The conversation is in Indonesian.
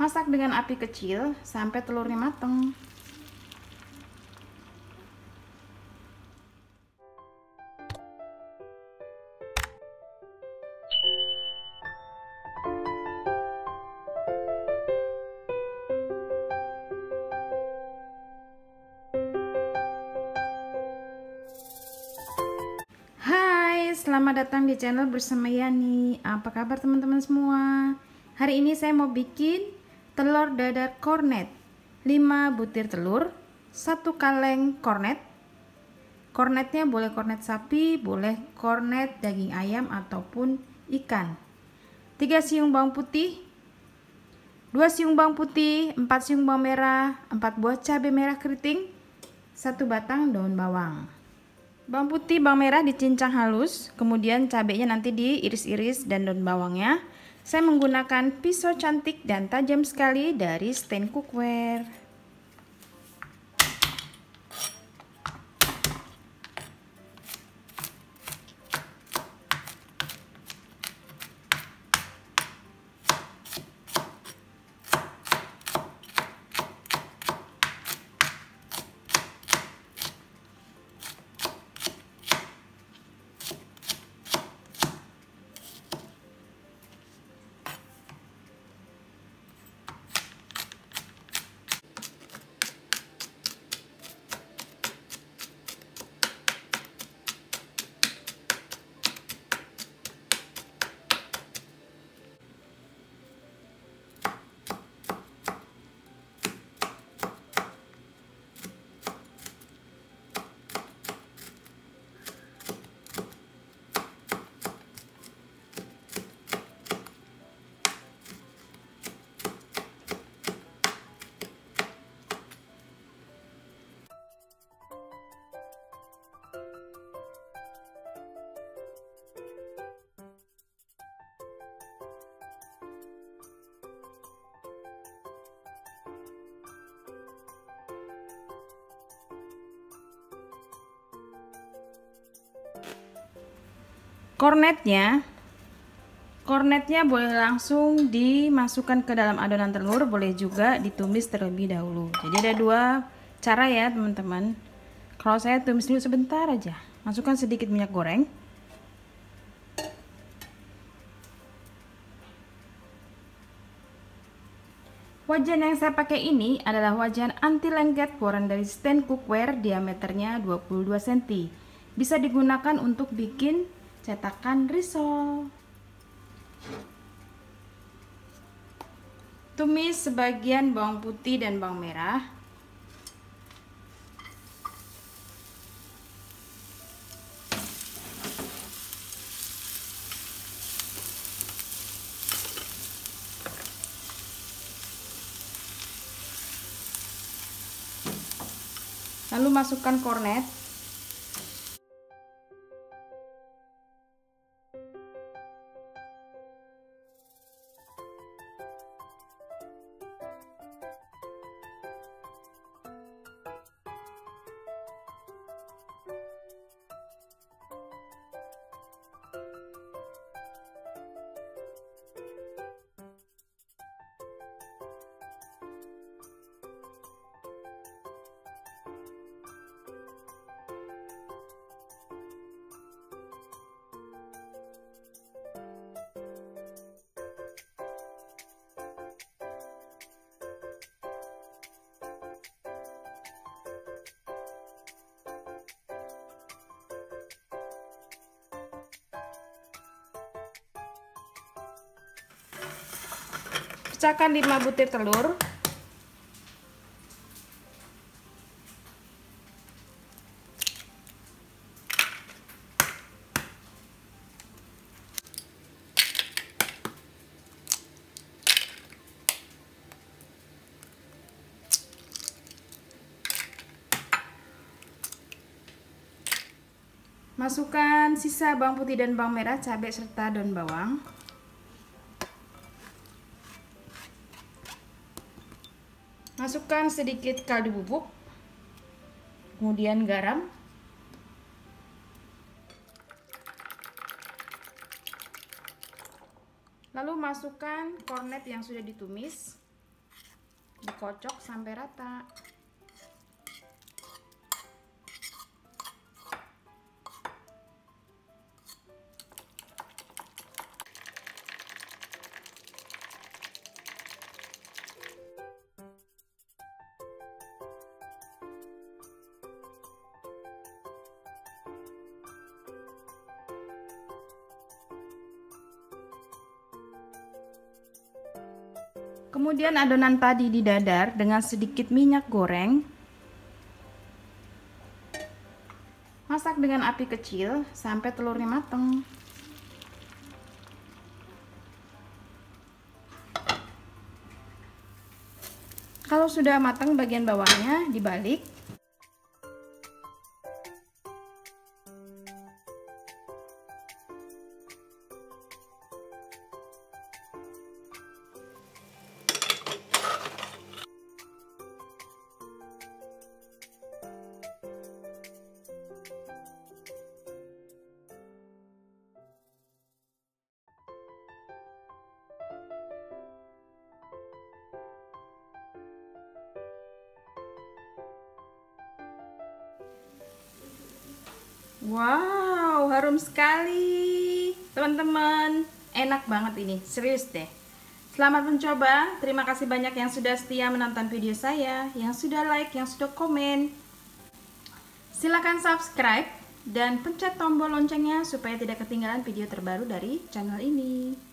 Masak dengan api kecil sampai telurnya matang. Hai, selamat datang di channel bersama Yani. Apa kabar teman-teman semua? Hari ini saya mau bikin telur dadar kornet. 5 butir telur, 1 kaleng kornet. Kornetnya boleh kornet sapi, boleh kornet daging ayam ataupun ikan. 3 siung bawang putih, 2 siung bawang putih, 4 siung bawang merah, 4 buah cabai merah keriting, 1 batang daun bawang. Bawang putih, bawang merah dicincang halus, kemudian cabenya nanti diiris-iris dan daun bawangnya. Saya menggunakan pisau cantik dan tajam sekali dari Stand Cookware. Kornetnya boleh langsung dimasukkan ke dalam adonan telur, boleh juga ditumis terlebih dahulu. Jadi ada 2 cara ya teman-teman. Kalau saya tumis dulu sebentar aja, masukkan sedikit minyak goreng. Wajan yang saya pakai ini adalah wajan anti lengket keluaran dari Stand Cookware, diameternya 22 cm. Bisa digunakan untuk bikin cetakan risol. Tumis sebagian bawang putih dan bawang merah. Lalu masukkan kornet. Pecahkan 5 butir telur. Masukkan sisa bawang putih dan bawang merah, cabai serta daun bawang. Masukkan sedikit kaldu bubuk, kemudian garam, lalu masukkan kornet yang sudah ditumis. Dikocok sampai rata. Kemudian adonan tadi didadar dengan sedikit minyak goreng. Masak dengan api kecil sampai telurnya matang. Kalau sudah matang bagian bawahnya dibalik. Wow, harum sekali teman-teman. Enak banget ini, serius deh. Selamat mencoba. Terima kasih banyak yang sudah setia menonton video saya, yang sudah like, yang sudah komen. Silahkan subscribe dan pencet tombol loncengnya supaya tidak ketinggalan video terbaru dari channel ini.